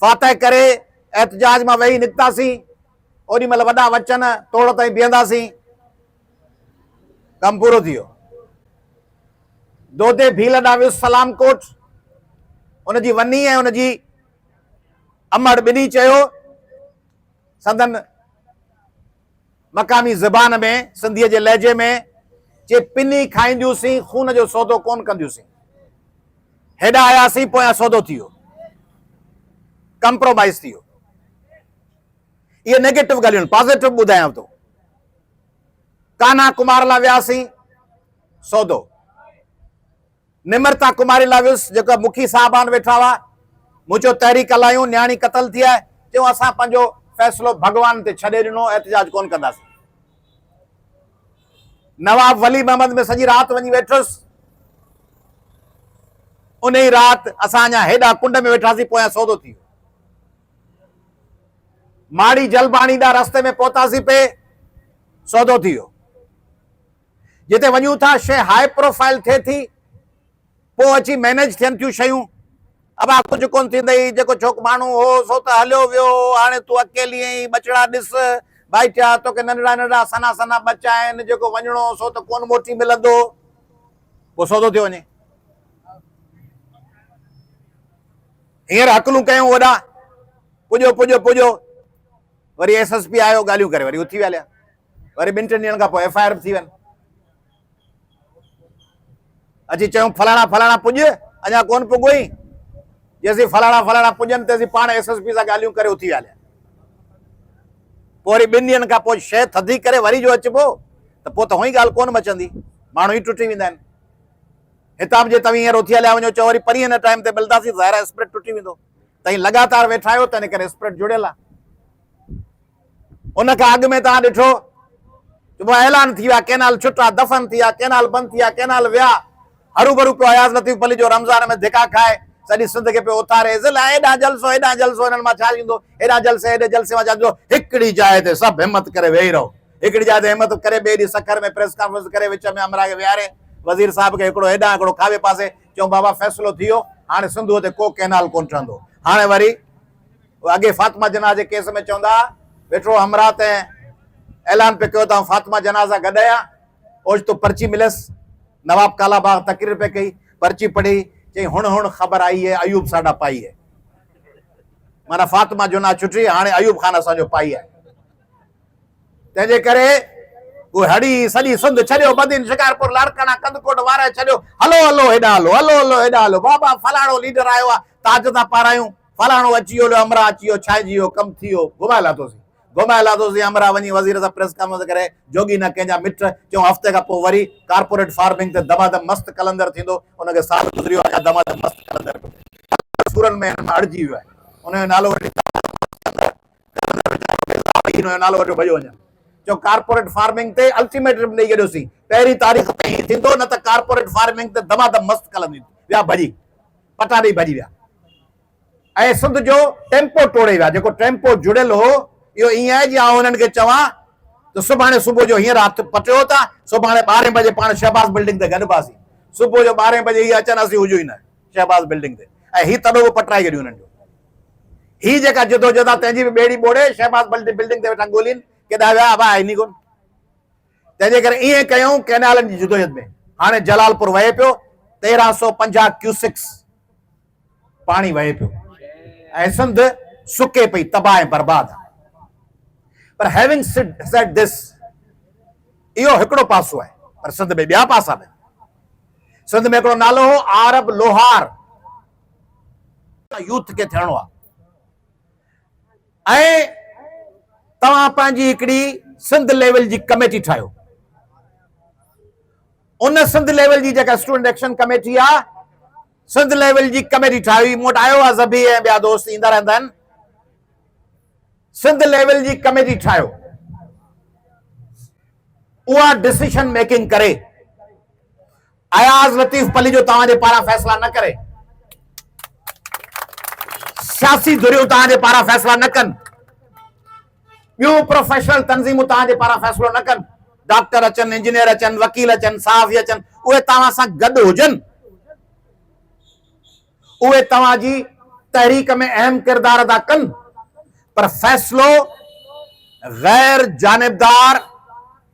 फातह करे एहतजाज में वेही निकतासीं, ओडी महिल वॾा वचन तोड़ ताईं बीहंदासीं, कम पूरो थी वियो। दोदे भील ॾांहुं वियुसि सलाम कोट, उनजी वनी ऐं उनजी अमड़ ॿिन्ही चयो, संदन मकामी ज़बान में, सिंधीअ जे लहजे में, जे पिनी खाईंदियूंसीं, खून जो सौदो कोन कंदियूंसीं। हेॾा आयासीं, पोयां सौदो थी वियो, कंप्रोमाइज़ थी वियो। इहे नेगेटिव ॻाल्हियूं। पॉज़िटिव ॿुधायांव थो, कान्हा कुमार लाइ वियासीं, सौदो। निमरता कुमारी लाइ वियुसि, जेका मुखी साहबान वेठा हुआ, मूं चयो तहरीक हलायूं, न्याणी क़तल थी आहे, चयो असां पंहिंजो फ़ैसिलो भॻवान ते छॾे ॾिनो, एहतजाज कोन कंदासीं। नवाब वली मोहम्मद में सॼी राति वञी वेठुसि, उन ई राति असां अञा हेॾा कुंड में वेठासीं, पोयां सौदो थी वियो। माड़ी जलबाणी ॾांहुं रस्ते में पहुतासीं पे, सौदो थी वियो। जिते वञूं था शइ हाई प्रोफाइल थिए थी, पोइ अची मैनेज थियनि थियूं शयूं। अबा कुझु कोन थींदई, जेको छोक माण्हू हो सो त हलियो वियो, हाणे तूं अकेली आहीं, बचड़ा ॾिस भाई, थिया तोखे नंढड़ा नंढड़ा सना सना बच्चा आहिनि, जेको वञिणो सो त कोन मोटी मिलंदो, पोइ सौदो थियो वञे। हींअर हकलूं कयूं वॾा, पुॼो पुॼो पुॼो, वरी SSP आयो, ॻाल्हियूं करे वरी उथी विया, वरी 2-3 ॾींहंनि खां पोइ FIR थी वञे। अची चयूं फलाणा फलाणा पुॼ, अञा कोन पुॻोई, जेसीं फलाणा फलाणा पुॼनि तेसीं पाण SSP सां ॻाल्हियूं करे उथी विया। पोइ वरी 2 ॾींहंनि खां पोइ शइ थधी करे वरी जो अचिबो, त पोइ त हुअं ई ॻाल्हि कोन मचंदी, माण्हू ई टुटी वेंदा आहिनि। हितां बि जे तव्हीं हींअर उथी हलिया वञो, चओ वरी परीहं हिन टाइम ते मिलंदासीं, ज़ाहिर स्प्रिट टुटी वेंदो। तव्हीं लगातार वेठा आहियो, त इन करे स्प्रिट जुड़ियल आहे। उन खां अॻु में तव्हां ॾिठो, ऐलान थी विया, कैनाल छुटा, दफ़न थी विया, कैनाल बंदि थी विया, कैनाल विया, हरू भरू पियो अयाज़ लतीफ़ अली जो रमज़ान में धिका खाए, सॼी सिंध खे पियो उथारे, हेॾा जलसो हिननि मां छा ईंदो, हेॾा जलसे, हेॾे जलसे मां छा ईंदो। हिकिड़ी जाइ ते सभु हिमत करे वेही रहो, हिकिड़ी जाइ ते हिमत करे, ॿिए ॾींहुं सखर में प्रेस कॉन्फ्रेंस करे, विच में अमरा खे विहारे, वज़ीर साहब खे हिकिड़ो हेॾां हिकिड़ो खाॿे पासे, चऊं बाबा फ़ैसिलो थी वियो, हाणे सिंधूअ ते को कैनाल कोन ठहंदो। हाणे वरी अॻे फातिमा जना जे केस में चवंदा वेठो हमरा ते ऐलान पे कयो त फातिमा जना सां गॾु आहियां, ओचितो पर्ची मिलियसि, नवाब कालाबाग तकरीर पे कई, पर्ची पढ़ी, चई हुण ख़बर आई है अयूब साडा पाई है, माना फातिमा जुना छुटी, हाणे अयूब ख़ान असांजो पाई आहे। तंहिंजे करे उहे हड़ी सॼी सिंध छॾियो, बदीन शिकारपुर लाड़काना कंदकोट वारे छॾियो, हलो हलो हेॾा हलो, हलो हलो हेॾा हलो, बाबा फलाणो लीडर आयो आहे, ताज था पारायूं, फलाणो अची वियो, अमरा अची वियो, छाइजी वियो, कमु थी वियो, घुमाए लाथोसीं अमरा वञी वज़ीर सां प्रेस कॉन्फ्रेंस करे, जोगी न कंहिंजा मिट, चऊं हफ़्ते खां पोइ वरी कारपोरेट फार्मिंग ते दमादम मस्त कलंदर थींदो, उनखे साल गुज़रियो आहे, दमादम मस्त कलंदर सूरनि में अड़िजी वियो आहे, उनजो नालो नालो वठी भॼो वञे। जो कारपोरेट फार्मिंग ते अल्टीमेटम ॾेई छॾियोसीं, पहिरीं तारीख़ ताईं थींदो, न त कारपोरेट फार्मिंग ते दमादम मस्त कलंदी, विया भॼी, पटा ॾेई भॼी विया। ऐं सिंध जो टेम्पो टोड़े विया, जेको टेम्पो जुड़ियल हो, इहो ईअं आहे जीअं हुननि खे चवां त सुभाणे सुबुह जो हींअर हथु पटियो था, सुभाणे 12 बजे पाण शहबाज़ बिल्डिंग ते गॾिबासीं, सुबुह जो 12 बजे इहे अचनि, असीं हुजूं ई न शहबाज़ बिल्डिंग ते, ऐं हीअ तॾो बि पटराए छॾियूं हुननि जो। हीअ जेका जिदोजहद आहे, तंहिंजी बि ॿेड़ी ॿोड़े, शहबाज़ बिल्डिंग ते वेठा ॻोल्हिनि, केॾा विया अबा आहे नी कोन। तंहिंजे करे ईअं कयूं कैनालनि जी जिदोजहद में। हाणे जलालपुर वहे पियो, 1350 क्यूसिक्स पाणी वहे पियो, ऐं सिंध सुके पई, तबाह ऐं बर्बाद आहे। पर हैविंग सेड दिस, इहो हिकिड़ो पासो आहे, पर सिंध में ॿिया पासा बि। सिंध में हिकिड़ो नालो हो आरब लोहार, यूथ खे थियणो आहे, ऐं तव्हां पंहिंजी हिकिड़ी सिंध लेवल जी कमेटी ठाहियो। उन सिंध लेवल जी जेका स्टूडेंट एक्शन कमेटी आहे, सिंध लेवल जी कमेटी ठाही, मूं वटि आयो आहे ज़बी ऐं ॿिया दोस्त ईंदा रहंदा आहिनि। सिंध लेवल जी कमेटी ठाहियो, उहा डिसीजन मेकिंग करे, अयाज़ लतीफ़ अली जो तव्हांजे पारां फ़ैसिला न करे, सियासी धुरियूं तव्हांजे पारां फ़ैसिला न कनि, ॿियूं प्रोफेशनल तंज़ीमूं तव्हांजे पारां फ़ैसिलो न कनि, डॉक्टर अचनि, इंजीनियर अचनि, वकील अचनि, साहफ़ी अचनि, उहे तव्हां सां गॾु हुजनि, उहे तव्हांजी तहरीक में अहम किरदार अदा कन, पर फैसलो गैर जानिबदार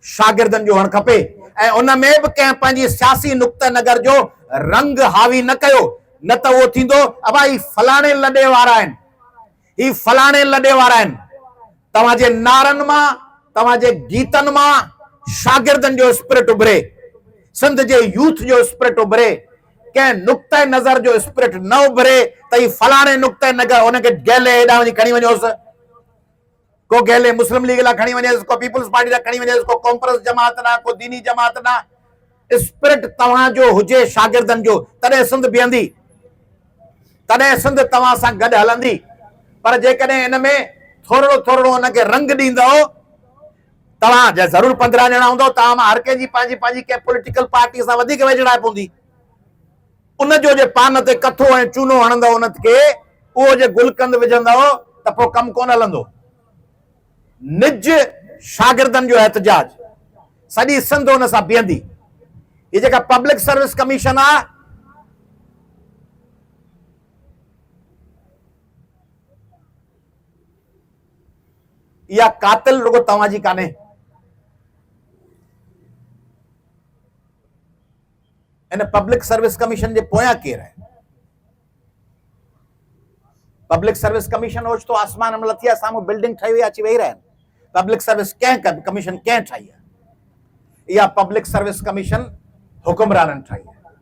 शागिर्दनि जो हुअणु खपे ऐं उन में बि कंहिं पंहिंजी सियासी नुक़्ते नज़र जो रंग हावी न कयो, न त उहो थींदो अबा ही फलाणे लॾे वारा आहिनि, ही फलाणे लॾे वारा आहिनि। तव्हांजे नारनि मां, तव्हांजे गीतनि मां शागिर्दनि जो स्पिरिट उभरे, सिंध जे यूथ जो स्पिरिट उभरे, कंहिं नुक़्ते नज़र जो स्पिरिट न उभरे त ही फलाणे नुक़्ते नज़र उनखे गैले हेॾां वञी खणी वञोसि, को गैले मुस्लिम लीग लाइ खणी वञेसि, को पीपल्स पार्टी लाइ खणी वञेसि, को कॉन्फ्रेंस जमात ना, को दीनी जमात ना। स्पिरिट तव्हांजो हुजे शागिर्दनि जो, तॾहिं सिंध बीहंदी, तॾहिं सिंध तव्हां सां गॾु हलंदी। पर जेकॾहिं इन में थोरो थोरो उनखे रंग ॾींदव, तव्हां जे ज़रूरु 15 ॼणा हूंदव, तव्हां मां हर कंहिंजी पंहिंजी पंहिंजी कंहिं पॉलिटिकल पार्टी सां वधीक वेझड़ाए पवंदी। उनजो जे पान ते कथो ऐं चूनो हणंदव उनखे, उहो जे गुलकंद विझंदव त पोइ कमु कोन हलंदो। निज शागिर्दनि जो एहतजाज, सॼी सिंध हुन सां बीहंदी। ये जेका पब्लिक सर्विस कमीशन आहे, इहा कातिल रुगो तव्हांजी कान्हे, इन पब्लिक सर्विस कमीशन जे पोयां केरु आहे? पब्लिक सर्विस कमीशन ओचितो आसमान में लथी आहे, साम्हूं बिल्डिंग ठही वई अची वेही रहिया आहिनि। पब्लिक सर्विस कंहिं कमीशन कंहिं ठाही आहे? इहा पब्लिक सर्विस कमीशन हुकुमराननि ठाही आहे।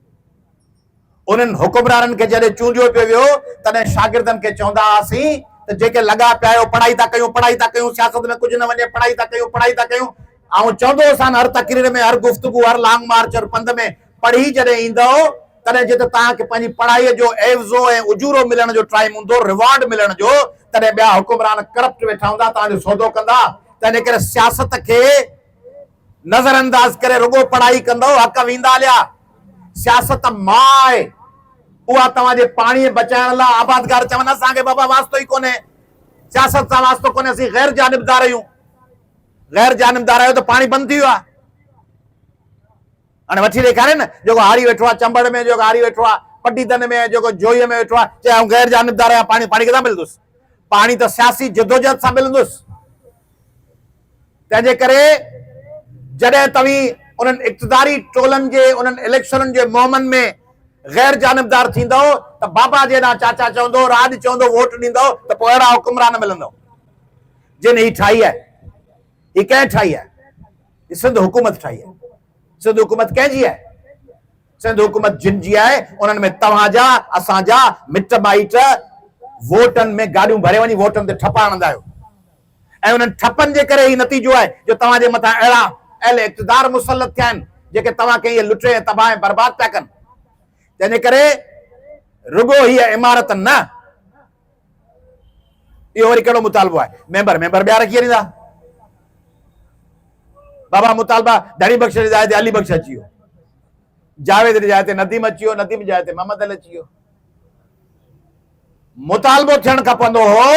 उन्हनि हुकुमराननि खे जॾहिं चूंडियो पियो वियो, तॾहिं शागिर्दनि खे चवंदा हुआसीं त जेके लॻा पिया आहियो पढ़ाई था कयूं, सियासत में कुझु न वञे, पढ़ाई था कयूं। ऐं चवंदो हुउसि हर तकरीर में, हर गुफ़्तगू, हर लॉन्ग मार्च, हर पंध में पढ़ी जॾहिं ईंदव, तॾहिं जे तव्हांखे पंहिंजी पढ़ाईअ जो एवज़ो ऐं उजूरो मिलण जो टाइम हूंदो, रिवॉर्ड मिलण जो, तॾहिं ॿिया हुकुमरान करप्ट वेठा हूंदा, तव्हांजो सौदो कंदा। तंहिंजे करे सियासत खे नज़रअंदाज करे रुगो पढ़ाई कंदव, हक़ वेंदा हलिया। सियासत मां आहे, उहा तव्हांजे पाणी बचाइण लाइ आबादगार चवनि असांखे बाबा वास्तो ई कोन्हे, सियासत सां वास्तो कोन्हे, असीं गैर जानिबदार आहियूं। गैर जानिबदार आहियो त पाणी बंदि थी वियो आहे। हाणे वठी ॾेखारे न, जेको हारी वेठो आहे चंबड़ में, जेको हारी वेठो आहे पटीदन में, जेको जोईअ में वेठो आहे, चए आऊं गैर जानिबदार आहियां, पाणी किथां मिलंदुसि? पाणी त सियासी जिदोजहद सां मिलंदुसि। तंहिंजे करे जॾहिं तव्हीं उन्हनि इक़्तिदारी टोलनि जे उन्हनि इलेक्शननि जे मुहिमनि में गैर जानिबदार थींदव त बाबा जेॾां चाचा चवंदो, राज चवंदो, वोट ॾींदव त पोइ अहिड़ा हुकुमरान मिलंदव जिन ही ठाही आहे। ही कंहिं ठाही आहे? ही सिंध हुकूमत ठाही आहे। सिंध हुकूमत कंहिंजी आहे? सिंध हुकूमत जिन जी आहे, उन्हनि में तव्हांजा असांजा मिट माइट वोटनि में गाॾियूं भरे वञी वोटनि ते ठपा हणंदा आहियो। ऐं उन्हनि ठपनि जे करे ही नतीजो आहे जो तव्हांजे मथां अहिड़े इक़्तिदार मुसलत थिया आहिनि जेके तव्हांखे इहे लुटे ऐं तबाह ऐं बर्बाद पिया कनि। तंहिंजे करे रुगो हीअ इमारत न, इहो वरी कहिड़ो मुतालबो आहे? मेंबर ॿिया रखी ॾींदा। बाबा मुतालबा धनी बख्श जी जाइ ते अली बख्श अची वियो, जावेद जी जाइ ते नदीम अची वियो, नदीम जाइ ते मोहम्मद अली अची वियो। मुतालबो थियणु खपंदो हो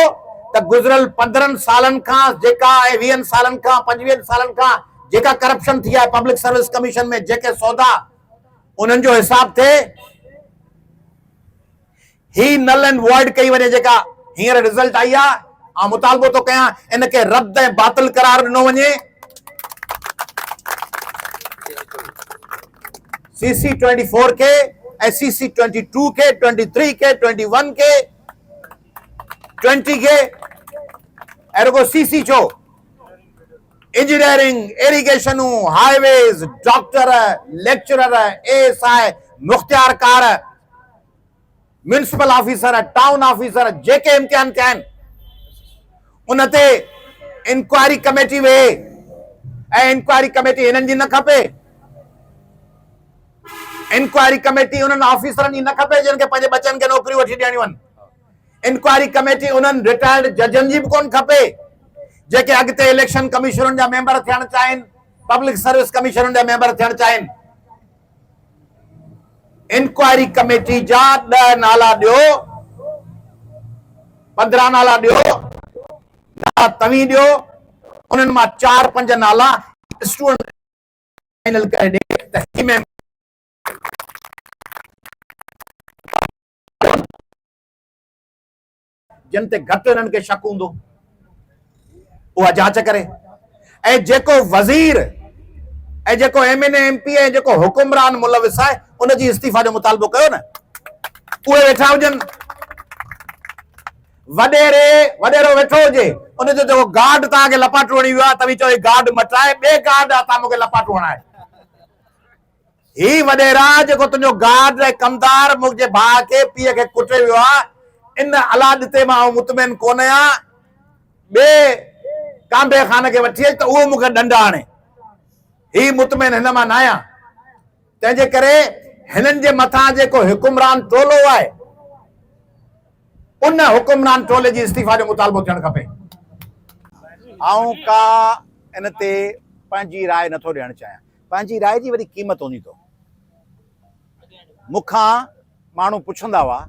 त गुज़िरियल 15 सालनि खां जेका ऐं 20 सालनि खां 25 सालनि खां जेका करप्शन थी आहे पब्लिक सर्विस कमीशन में, जेके सौदा, उन्हनि जो हिसाब थिए। ही नल एंड वॉइड कई वञे जेका हींअर रिज़ल्ट आई आहे। ऐं मुतालबो थो कयां इनखे रद्द ऐं बातिल करार ॾिनो वञे। CC 24 के ऐं CC 22 के, 23 के, 21 के, 20 के, ऐं रुगो CC छो, इंजीनियरिंग, इरिगेशनूं, हाईवेज, डॉक्टर, लेक्चरर, ASI, मुख्तियारकार, म्यूनिसिपल ऑफिसर, टाउन ऑफिसर, जेके इम्तिहान थिया आहिनि, उन ते इंक्वायरी कमेटी वेहे। ऐं इंक्वायरी कमेटी हिननि जी न खपे, इंक्वायरी कमेटी उन्हनि ऑफिसरनि जी न खपे जिन खे पंहिंजे बचनि खे नौकरियूं वठी ॾियणियूं आहिनि। इंक्वायरी कमेटी उन्हनि रिटायर्ड जजनि जी बि कोन खपे जेके अॻिते इलेक्शन कमीशननि जा मेंबर थियणु चाहिनि, पब्लिक सर्विस कमीशननि जा मेंबर थियणु चाहिनि। इंक्वायरी कमेटी जा 10 नाला ॾियो, 15 नाला ॾियो, नाला तव्हीं ॾियो, उन्हनि मां 4-5 नाला स्टूडेंट फाइनल करे ॾे। जिन ते घटि हिननि खे शक हूंदो उहा जांच करे। ऐं जेको वज़ीर ऐं जेको MNA MP ऐं जेको हुकुमरान मुलविस आहे उनजी इस्तीफ़ा जो मुतालबो कयो न। उहे वेठा हुजनि, वॾेरो वेठो हुजे, उनजो जेको गार्ड तव्हांखे लपाटो हणी वियो आहे, तव्हीं चओ गार्ड मटाए, ॿिए गार्ड आहे तव्हां मूंखे लपाटो हणाए। ही वॾेरा जेको तुंहिंजो गार्ड ऐं कमदार मुंहिंजे भाउ खे पीउ खे कुटे वियो आहे, इन अलादते मां मुतमिन कोन आहियां, ॿिए कांबे खान खे वठी अच त उहो मूंखे ॾंड आणे। ही मुतमिन हिन मां न आहियां। तंहिंजे करे हिननि जे मथां जेको हुकुमरान टोलो आहे उन हुकुमरान टोले जी इस्तीफ़ा जो मुतालबो थियणु खपे। आऊं का इन ते पंहिंजी राय नथो ॾियणु चाहियां। पंहिंजी राय जी वरी क़ीमत हूंदी अथव। मूंखां माण्हू पुछंदा हुआ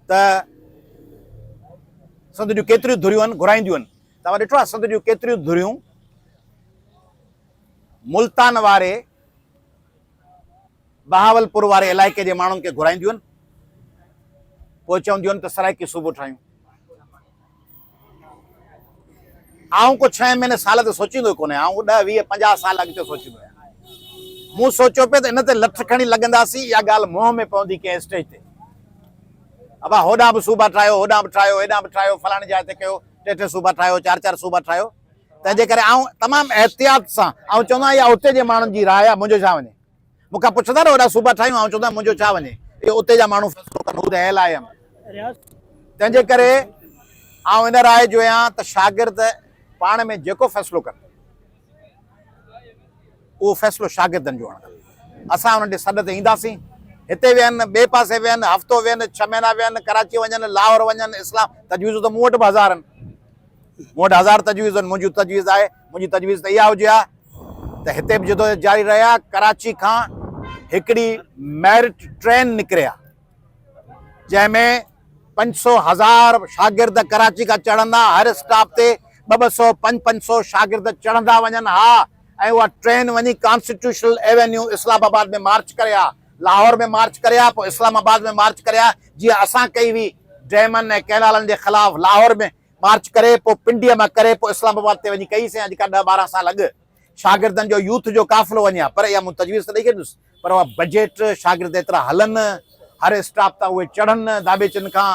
त संद जूं केतिरियूं धुरियूं आहिनि, घुराईंदियूं आहिनि। तव्हां ॾिठो आहे संद जूं केतिरियूं धुरियूं मुल्तान वारे बहावलपुर वारे इलाइक़े जे माण्हुनि खे घुराईंदियूं आहिनि, पोइ चवंदियूं आहिनि त सराइकी सूबो ठाहियूं। आऊं को 6 महीने साल ते सोचींदो कोन्हे, आऊं 10, 20, 50 साल अॻिते सोचींदो आहियां। मूं सोचियो पियो त इन ते लठ खणी लॻंदासीं, इहा ॻाल्हि मुंहं में पवंदी कंहिं स्टेज ते। अबा होॾां बि सूबा ठाहियो, होॾां बि ठाहियो, हेॾां बि ठाहियो, फलाणी जाइ ते कयो, 3 सूबा ठाहियो, 4 सूबा ठाहियो। तंहिंजे करे आऊं तमामु एहतियात सां आऊं चवंदो आहियां उते जे माण्हुनि जी राय आहे, मुंहिंजो छा वञे। मूंखां पुछंदा न होॾां सूबा ठाहियूं, आऊं चवंदो आहियां मुंहिंजो छा वञे, इहो उते जा माण्हू फ़ैसिलो कनि, हू त अहल आहियां। तंहिंजे करे आऊं इन राय जो आहियां त शागिर्द पाण में जेको फ़ैसिलो कनि उहो फ़ैसिलो शागिर्दनि जो खपे। असां हुननि जे सॾ ते ईंदासीं, हिते वेहनि, ॿिए पासे वेहनि, हफ़्तो वेहनि, 6 महीना वेहनि, कराची वञनि, लाहौर वञनि, इस्लाम तजवीज़ त मूं वटि बि हज़ार आहिनि, मूं वटि 1000 तजवीज़ आहिनि। मुंहिंजी तजवीज़ आहे, मुंहिंजी तजवीज़ त इहा हुजे त हिते बि जदोजहद जारी रहे आहे। कराची खां हिकिड़ी मेरिट ट्रेन निकिरे आहे जंहिंमें 500,000 शागिर्द कराची खां चढ़ंदा, हर स्टॉप ते 200, 500 शागिर्द चढ़ंदा वञनि। हा, ऐं उहा ट्रेन वञी कॉन्स्टिट्यूशनल एवेन्यू इस्लामाबाद में मार्च करे आहे, लाहौर में मार्च करे आहे, पोइ इस्लामाबाद में मार्च करे आहे। जीअं असां कई हुई डैमन ऐं कैनालनि जे ख़िलाफ़ लाहौर में मार्च करे, पोइ पिंडीअ मां करे, पोइ इस्लामाबाद ते वञी कईसीं। अॼु खां 10-12 साल अॻु शागिर्दनि जो यूथ जो काफ़िलो वञे आहे। पर इहा मूं तजवीज़ त ॾेई छॾियुसि, पर उहा बजट शागिर्द एतिरा हलनि, हर स्टॉप तां उहे चढ़नि, दाबेचनि खां,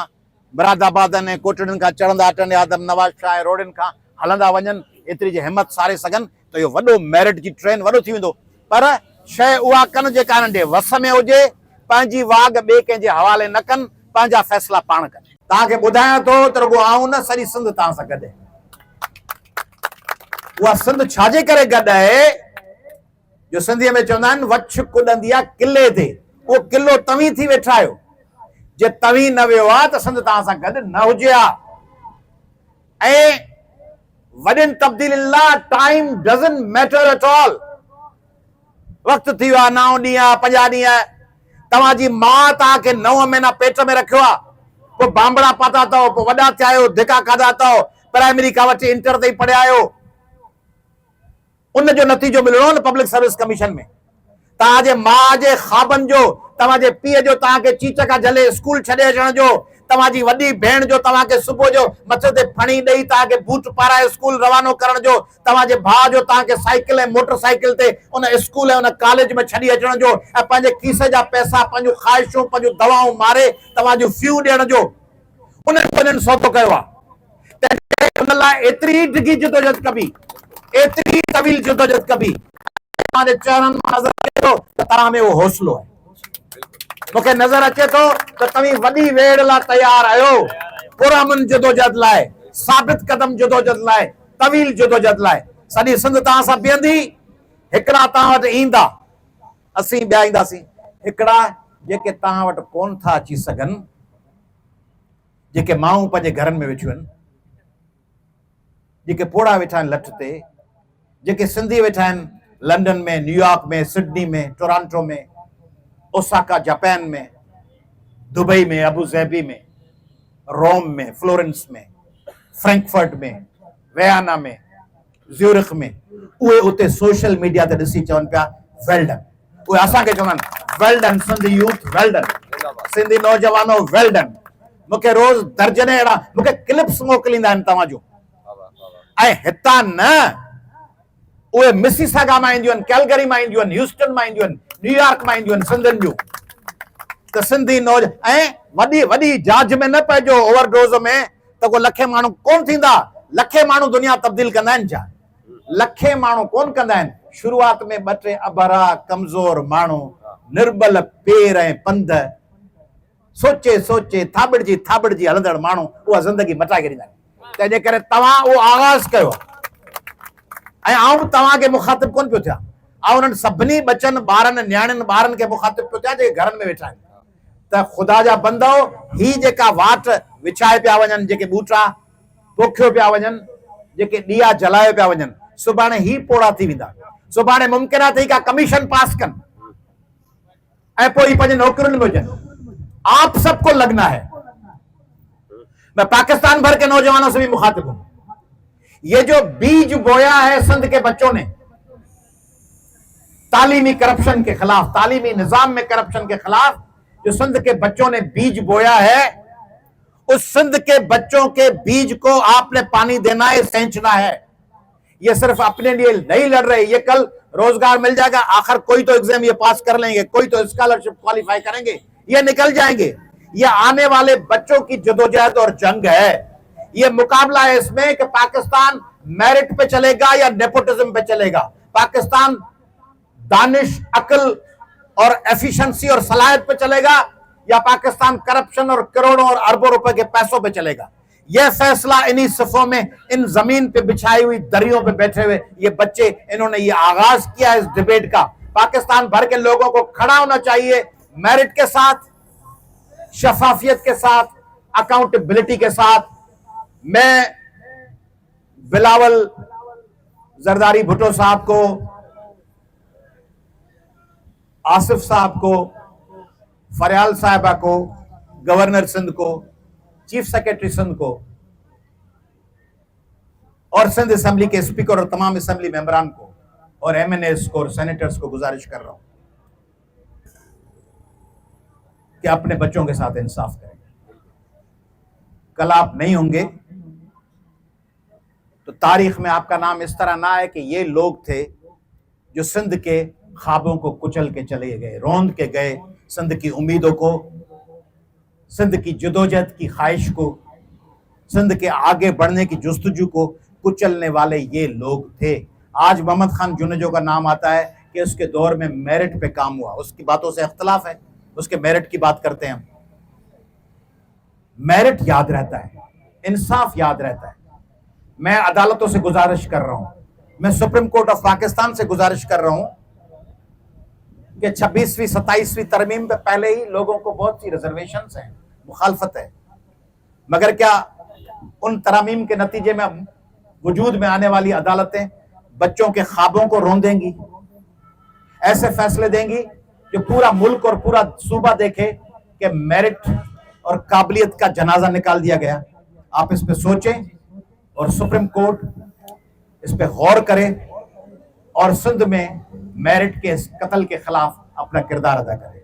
मुरादाबादनि ऐं कोटड़ियुनि खां चढ़ंदा अचनि, आदम नवाज़ शाह ऐं रोडनि खां हलंदा वञनि, एतिरी जी हिमत सारे सघनि त इहो वॾो मेरिट जी ट्रेन वॾो थी वेंदो। पर शइ उहा कनि जेका हिननि जे वस में हुजे, पंहिंजी वाग ॿिए कंहिंजे हवाले न कनि, पंहिंजा फ़ैसिला पाण कनि। तव्हांखे ॿुधायां थो त रुॻो आऊं न, सॼी सिंध तव्हां सां गॾु आहे। उहा सिंध छाजे करे गॾु आहे जो सिंधीअ में चवंदा आहिनि वछ कुॾंदी आहे किले ते, उहो किलो तव्हीं थी वेठा आहियो। जे तव्हीं न वियो आहे त सिंध तव्हां सां गॾु न हुजे हा। ऐं वॾनि तब्दीलियुनि लाइ time doesn't matter at all. वक़्तु थी वियो आहे 9 ॾींहं, 50 ॾींहं, तव्हांजी माउ तव्हांखे 9 महीना पेट में रखियो आहे, पोइ बांबड़ा पाता अथव, पोइ वॾा थिया आहियो, धिका खाधा अथव, प्राइमरी खां वठी इंटर ताईं पढ़िया आहियो। उनजो नतीजो मिलणो न पब्लिक सर्विस कमीशन में। तव्हांजे माउ जे ख़्वाबनि जो, तव्हांजे पीउ जो तव्हांखे चीचका झले स्कूल छॾे अचण जो, तव्हांजी वॾी भेण जो तव्हांखे सुबुह जो मथे ते फणी ॾेई तव्हांखे बूट पाराए स्कूल रवानो करण जो, तव्हांजे भाउ जो तव्हांखे साइकिल ऐं मोटरसाइकिल ते उन स्कूल ऐं उन कॉलेज में छॾी अचण जो, ऐं पंहिंजे खीसे जा पैसा, पंहिंजूं ख़्वाहिशूं, पंहिंजूं दवाऊं मारे तव्हांजूं फ़ियूं ॾियण जो उन्हनि सौदो कयो आहे। उन लाइ एतिरी डिघी जदोजहद कबी, एतिरी तवील जदोजहद कबी, तव्हांजे चरणनि मां नज़र अचे थो त तव्हां में उहो हौसलो आहे। मूंखे नज़र अचे थो त तव्हीं वॾी वेड़ लाइ तयारु आहियो, पुरअमन जदोजहद लाइ, साबित कदम जदोजहद लाइ, तवील जदोजहद लाइ। सॼी सिंध तव्हां सां बीहंदी, हिकिड़ा तव्हां वटि ईंदा, असीं ॿिया ईंदासीं, हिकिड़ा जेके तव्हां वटि कोन था अची सघनि, जेके माण्हू पंहिंजे घरनि में वेठियूं आहिनि, जेके पोड़ा वेठा आहिनि लठ ते, जेके सिंधी वेठा आहिनि लंडन में, न्यूयॉर्क में, सिडनी में, टोरंटो में, ओसाका जापान में, दुबई में, अबू ज़ैबी में, रोम में, फ्लोरेंस में, फ्रैंकफर्ट में, वियना में, ज़्यूरिख में, उहे उते सोशल मीडिया ते ॾिसी चवनि पिया वेल डन। उहे असांखे चवंदा आहिनि वेल डन सिंधी यूथ, वेल डन सिंधी नौजवानो, वेल डन। मूंखे रोज़ दर्जने अहिड़ा मूंखे क्लिप्स मोकिलींदा आहिनि तव्हां जूं, ऐं हितां न उहे मिसिसागा मां ईंदियूं आहिनि, कैलगरी मां ईंदियूं आहिनि, ह्यूस्टन मां ईंदियूं आहिनि, न्यूयॉर्क मां ईंदियूं आहिनि सिंधियुनि जूं। त सिंधी नौज ऐं वॾी वॾी जांच में न पइजो ओवरडोज़ में, त को लखे माण्हू कोन थींदा। लखे माण्हू दुनिया तब्दील कंदा आहिनि छा? लखे माण्हू कोन कंदा आहिनि। शुरूआत में ॿ टे अबरा कमज़ोर माण्हू, निर्बल पेर ऐं पंध, सोचे सोचे थाबड़जी हलंदड़ माण्हू उहा ज़िंदगी मटाए छॾींदा आहिनि। तंहिंजे करे तव्हां उहो आगाज़ कयो, ऐं आउं तव्हांखे मुखातिब कोन पियो थियां, आउं उन्हनि सभिनी बचनि ॿारनि न्याणियुनि ॿारनि खे मुखातिब पियो थियां जेके घरनि में वेठा आहिनि। त ख़ुदा जा बंदो, ही जेका वाट विछाए पिया वञनि, जेके ॿूटा पोखियो पिया वञनि, जेके ॾीआ जलाए पिया वञनि, सुभाणे ही पोड़ा थी वेंदा। सुभाणे मुमकिन आहे त का कमीशन पास कनि ऐं पोइ ही पंहिंजे नौकरियुनि में हुजनि। आप सबको लगना है। मैं पाकिस्तान भर के नौजवानों से भी मुखातिब हूं। ये जो बीज बोया है सिंध के बच्चों ने तालीमी करप्शन के खिलाफ, तालीमी निजाम में करप्शन के खिलाफ, जो सिंध के बच्चों ने बीज बोया है, उस सिंध के बच्चों के बीज को आपने पानी देना है, सेंचना है। ये सिर्फ अपने लिए नहीं लड़ रहे, ये कल रोजगार मिल जाएगा, आखिर कोई तो एग्जाम ये पास कर लेंगे, कोई तो स्कॉलरशिप क्वालिफाई करेंगे, ये निकल जाएंगे। ये आने वाले बच्चों की जदोजहद और जंग है। ये मुकाबला है इसमें कि पाकिस्तान मेरिट पे चलेगा या नेपोटिज्म पे चलेगा, पाकिस्तान दानिश, अकल और एफिशिएंसी और सलाहियत पे चलेगा, या पाकिस्तान करप्शन और करोड़ों और अरबों रुपए के पैसों पे चलेगा। यह फैसला इन्हीं सफों में, इन जमीन पे बिछाई हुई दरियों पे बैठे हुए ये बच्चे, इन्होंने ये आगाज किया इस डिबेट का। पाकिस्तान भर के लोगों को खड़ा होना चाहिए, मेरिट के साथ, शफाफियत के साथ, अकाउंटेबिलिटी के साथ। मैं बिलावल जरदारी भुट्टो साहब को, आसिफ साहब को, फरियाल साहिबा को, गवर्नर सिंध को, चीफ सेक्रेटरी सिंध को और सिंध असेंबली के स्पीकर और तमाम असेंबली मेंबरान को और एमएनएस को और सेनेटर्स को गुजारिश कर रहा हूं कि अपने बच्चों के साथ इंसाफ करें। कल आप नहीं होंगे तो तारीख में आपका नाम इस तरह ना आए कि ये लोग थे जो सिंध के ख्वाबों को कुचल के चले गए, रौंद के गए, सिंध की उम्मीदों को, सिंध की जदोजहद की ख्वाहिश को, सिंध के आगे बढ़ने की जुस्तजू को कुचलने वाले ये लोग थे। आज मोहम्मद खान जुनेजो का नाम आता है कि उसके दौर में मेरिट पे काम हुआ, उसकी बातों से इख्तलाफ है, उसके मेरिट की बात करते हैं हम। मेरिट याद रहता है, इंसाफ याद रहता है। मैं अदालतों से गुजारिश कर रहा हूं, मैं सुप्रीम कोर्ट ऑफ पाकिस्तान से गुजारिश कर रहा हूं कि 26वीं 27वीं तरमीम पे पहले ही लोगों को बहुत सी रिजर्वेशंस हैं, मुखालफत है, मगर क्या उन तरमीम के नतीजे में वजूद में आने वाली अदालतें बच्चों के ख्वाबों को रोंदेंगी, ऐसे फैसले देंगी जो पूरा मुल्क और पूरा सूबा देखे कि मेरिट और काबिलियत का जनाजा निकाल दिया गया? आप इस पे सोचें और सुप्रीम कोर्ट इस पे गौर करे और सिंध में मेरिट के इस कत्ल के खिलाफ अपना किरदार अदा करे।